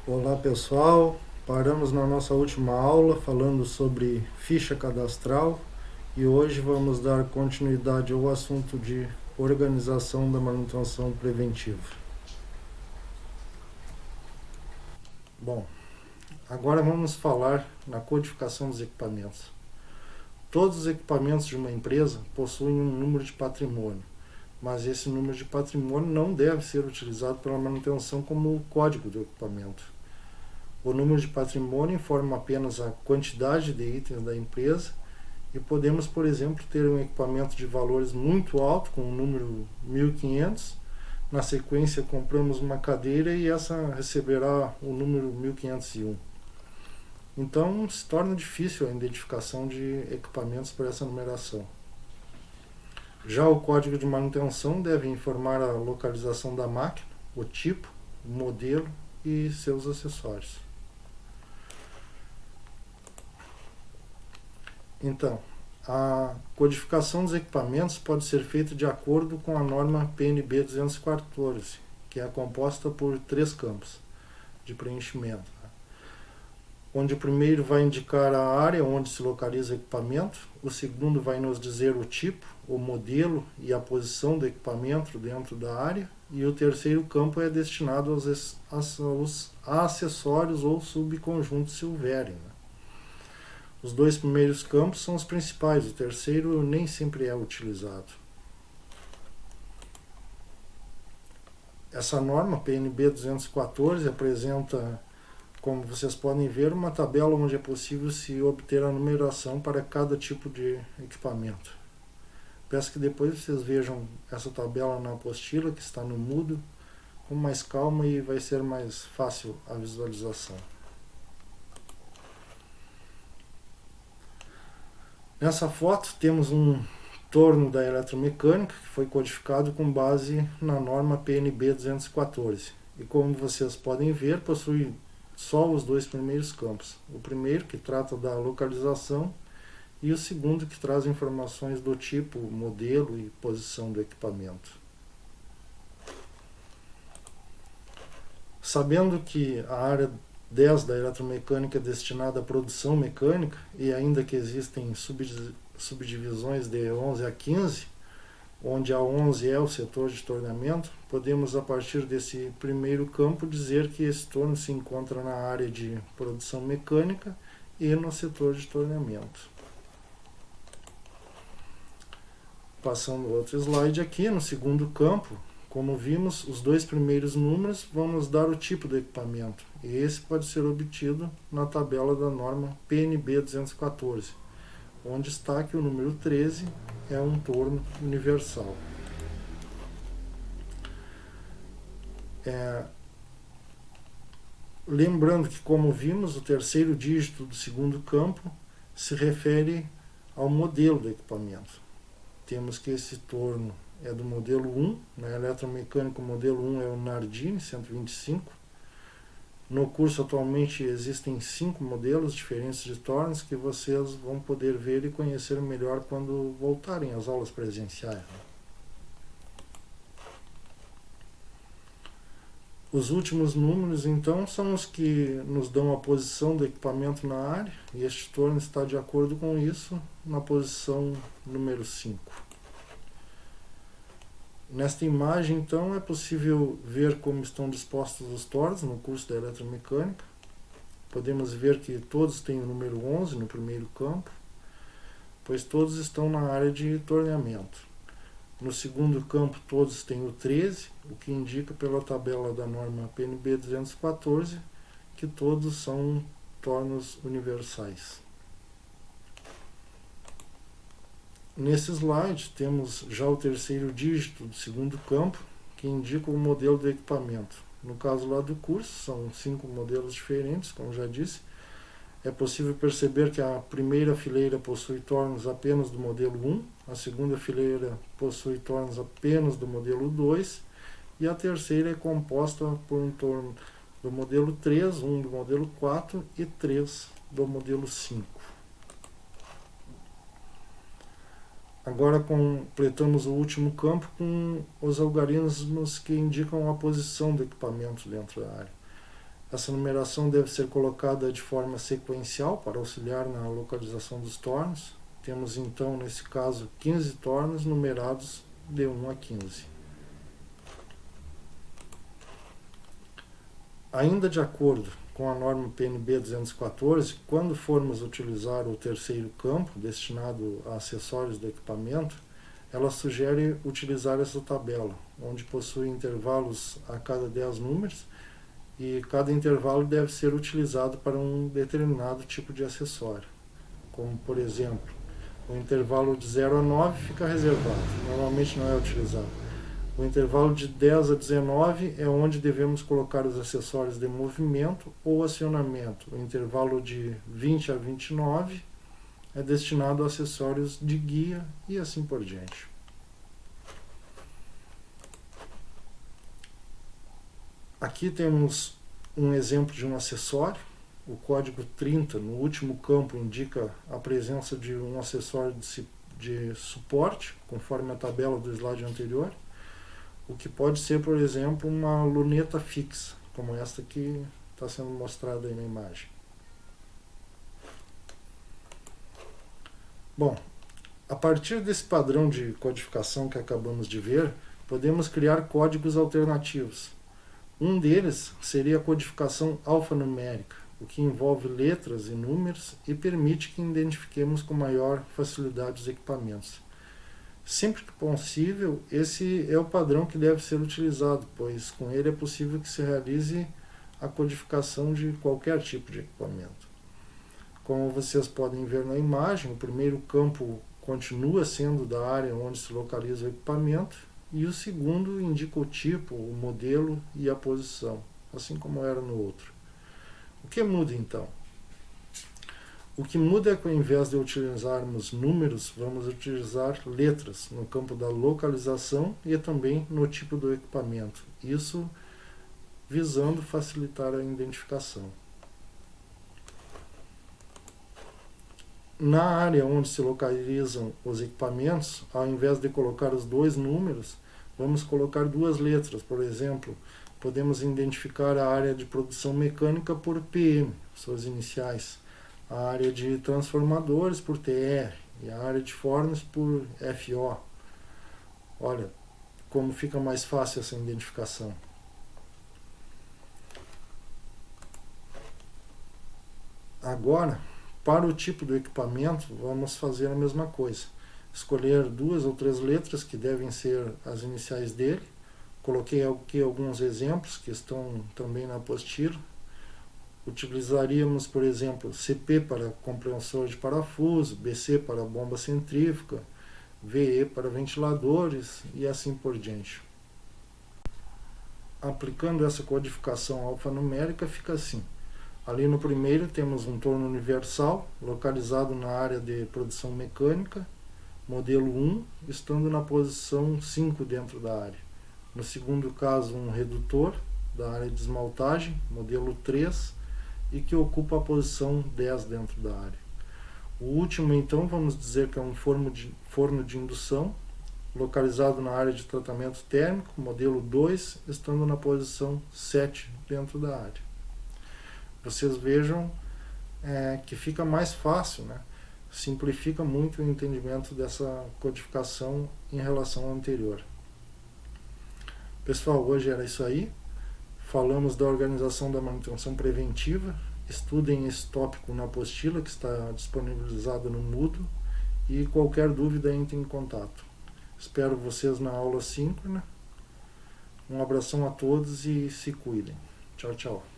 Olá pessoal, paramos na nossa última aula falando sobre ficha cadastral e hoje vamos dar continuidade ao assunto de organização da manutenção preventiva. Bom, agora vamos falar na codificação dos equipamentos. Todos os equipamentos de uma empresa possuem um número de patrimônio, mas esse número de patrimônio não deve ser utilizado pela manutenção como o código do equipamento. O número de patrimônio informa apenas a quantidade de itens da empresa e podemos, por exemplo, ter um equipamento de valores muito alto, com o número 1500. Na sequência, compramos uma cadeira e essa receberá o número 1501. Então, se torna difícil a identificação de equipamentos por essa numeração. Já o código de manutenção deve informar a localização da máquina, o tipo, o modelo e seus acessórios. Então, a codificação dos equipamentos pode ser feita de acordo com a norma PNB 214, que é composta por 3 campos de preenchimento, onde o primeiro vai indicar a área onde se localiza o equipamento, o segundo vai nos dizer o tipo, o modelo e a posição do equipamento dentro da área, e o terceiro campo é destinado aos acessórios ou subconjuntos se houverem. Os 2 primeiros campos são os principais, o terceiro nem sempre é utilizado. Essa norma, PNB 214, apresenta, como vocês podem ver, uma tabela onde é possível se obter a numeração para cada tipo de equipamento. Peço que depois vocês vejam essa tabela na apostila, que está no Moodle, com mais calma e vai ser mais fácil a visualização. Nessa foto temos um torno da eletromecânica que foi codificado com base na norma PNB 214. E como vocês podem ver, possui só os 2 primeiros campos. O primeiro, que trata da localização, e o segundo, que traz informações do tipo, modelo e posição do equipamento. Sabendo que a área 10 da eletromecânica é destinada à produção mecânica, e ainda que existem subdivisões de 11 a 15, onde a 11 é o setor de torneamento, podemos, a partir desse primeiro campo, dizer que esse torno se encontra na área de produção mecânica e no setor de torneamento. Passando outro slide aqui, no segundo campo, como vimos, os 2 primeiros números vão nos dar o tipo do equipamento, e esse pode ser obtido na tabela da norma PNB 214, onde está que o número 13 é um torno universal. Lembrando que, como vimos, o terceiro dígito do segundo campo se refere ao modelo do equipamento. Temos que esse torno é do modelo 1, na eletromecânica o modelo 1 é o Nardini 125. No curso atualmente existem 5 modelos diferentes de tornos que vocês vão poder ver e conhecer melhor quando voltarem às aulas presenciais. Os últimos números, então, são os que nos dão a posição do equipamento na área, e este torno está de acordo com isso na posição número 5. Nesta imagem, então, é possível ver como estão dispostos os tornos no curso da eletromecânica. Podemos ver que todos têm o número 11 no primeiro campo, pois todos estão na área de torneamento. No segundo campo, todos têm o 13, o que indica pela tabela da norma PNB 214 que todos são tornos universais. Nesse slide temos já o terceiro dígito do segundo campo, que indica o modelo do equipamento. No caso lá do curso, são 5 modelos diferentes, como já disse. É possível perceber que a primeira fileira possui tornos apenas do modelo 1, a segunda fileira possui tornos apenas do modelo 2, e a terceira é composta por um torno do modelo 3, um do modelo 4 e 3 do modelo 5. Agora completamos o último campo com os algarismos que indicam a posição do equipamento dentro da área. Essa numeração deve ser colocada de forma sequencial para auxiliar na localização dos tornos. Temos então, nesse caso, 15 tornos numerados de 1 a 15. Ainda de acordo com a norma PNB 214, quando formos utilizar o terceiro campo destinado a acessórios do equipamento, ela sugere utilizar essa tabela, onde possui intervalos a cada 10 números, e cada intervalo deve ser utilizado para um determinado tipo de acessório. Como, por exemplo, o intervalo de 0 a 9 fica reservado, normalmente não é utilizado. O intervalo de 10 a 19 é onde devemos colocar os acessórios de movimento ou acionamento. O intervalo de 20 a 29 é destinado a acessórios de guia e assim por diante. Aqui temos um exemplo de um acessório. O código 30, no último campo, indica a presença de um acessório de suporte, conforme a tabela do slide anterior, o que pode ser, por exemplo, uma luneta fixa, como esta que está sendo mostrada aí na imagem. Bom, a partir desse padrão de codificação que acabamos de ver, podemos criar códigos alternativos. Um deles seria a codificação alfanumérica, o que envolve letras e números e permite que identifiquemos com maior facilidade os equipamentos. Sempre que possível, esse é o padrão que deve ser utilizado, pois com ele é possível que se realize a codificação de qualquer tipo de equipamento. Como vocês podem ver na imagem, o primeiro campo continua sendo da área onde se localiza o equipamento, e o segundo indica o tipo, o modelo e a posição, assim como era no outro. O que muda então? O que muda é que ao invés de utilizarmos números, vamos utilizar letras no campo da localização e também no tipo do equipamento. Isso visando facilitar a identificação. Na área onde se localizam os equipamentos, ao invés de colocar os dois números, vamos colocar duas letras. Por exemplo, podemos identificar a área de produção mecânica por PM, suas iniciais, a área de transformadores por TR e a área de fornos por FO. Olha como fica mais fácil essa identificação. Agora, para o tipo do equipamento, vamos fazer a mesma coisa. Escolher 2 ou 3 letras que devem ser as iniciais dele. Coloquei aqui alguns exemplos que estão também na apostila. Utilizaríamos, por exemplo, CP para compreensor de parafuso, BC para bomba centrífuga, VE para ventiladores e assim por diante. Aplicando essa codificação alfanumérica, fica assim. Ali no primeiro temos um torno universal, localizado na área de produção mecânica, modelo 1, estando na posição 5 dentro da área. No segundo caso, um redutor da área de esmaltagem, modelo 3, e que ocupa a posição 10 dentro da área. O último, então, vamos dizer que é um forno de indução, localizado na área de tratamento térmico, modelo 2, estando na posição 7 dentro da área. Vocês vejam que fica mais fácil, né? Simplifica muito o entendimento dessa codificação em relação ao anterior. Pessoal, hoje era isso aí. Falamos da organização da manutenção preventiva. Estudem esse tópico na apostila que está disponibilizado no Moodle e qualquer dúvida entre em contato. Espero vocês na aula síncrona. Um abração a todos e se cuidem. Tchau, tchau.